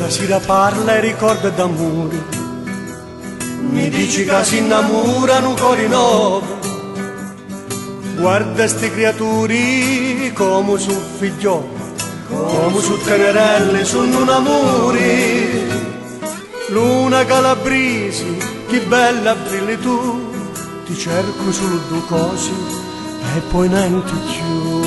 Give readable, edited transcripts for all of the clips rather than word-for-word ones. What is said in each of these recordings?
sera parla e ricorda d'amore, mi dici che si innamorano cuori nuovi. Guarda ste creature come su figlioli, come su tenerelle, sono un amore. Luna calabrese, che bella brilli tu, ti cerco solo due cose e poi niente più.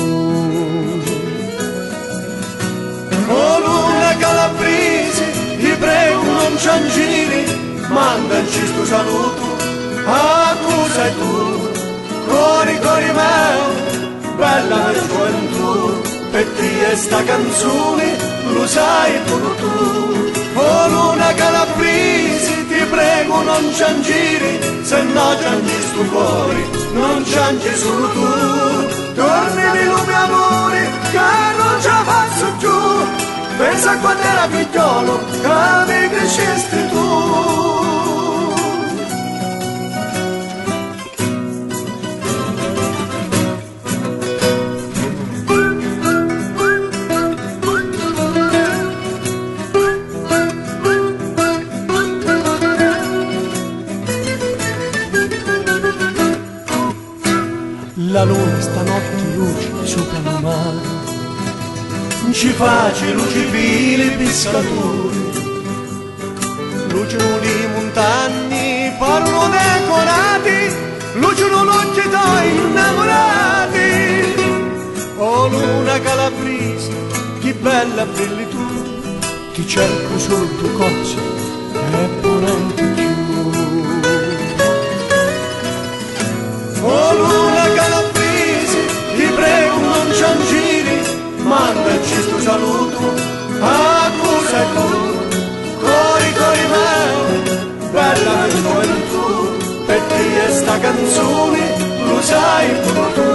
Oh luna calabrese, ti prego non ciangiri, mandaci sto saluto a tu sei tu. Cori cori mio, bella gioventù, per te sta canzone lo sai pure tu. Oh luna calabrese, ti prego non ciangiri, se no ciangi sto cuore, non ciangi solo tu. Tornami lo mio amore, che non ce la faccio giù, pensa a quando era figliolo, che mi crescesti tu. La luna stanotte luce sopra il mare, ci face luci fili pescatori, lucino le montagne, parlano decorati, lucino l'occhio dai innamorati. Oh luna calabrese, che bella brilli tu, ti cerco solo due cose e poi niente più. Oh luna calabrese, ti prego non ciangiri, mandaci sto saluto a tu sei tu. Cori cori mio, bella gioventù, per te sta canzone lo sai pure tu.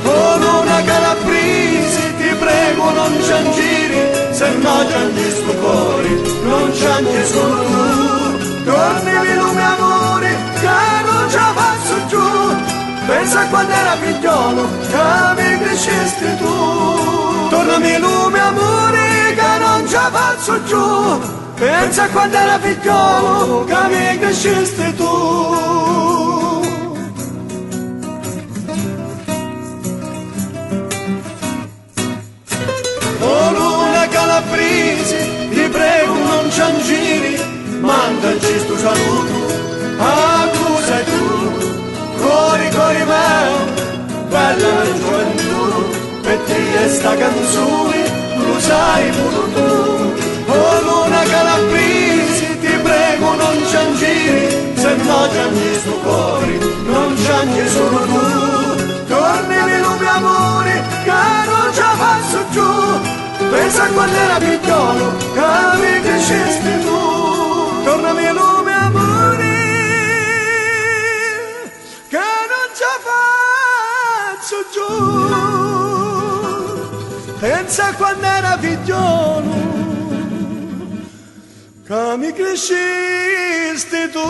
Oh luna calabrese, ti prego non ciangiri, se no ciangi sto cuore, non ciangi solo tu. Tornami lo mio amore, che non ce la faccio giù, pensa a quando era figliolo, che mi crescesti tu. Tornami lo mio amore, che non ce la faccio giù, pensa a quando era figliolo, che mi crescesti tu. Oh luna calabrese, ti prego non ciangiri, mandaci sto saluto a tu sei tu. Cori cori mio, bella gioventù, per te sta canzone lo sai pure tu. Oh luna calabrese, ti prego non ciangiri, se no ciangi sto cuore, non ciangi solo tu. Tornami lo mio amore, che non ce la faccio giù, pensa a quando era piccolo, che mi crescesti tu. Tornami lo mio amore, che non ce la faccio giù, pensa quando era figliolo, che mi crescesti tu.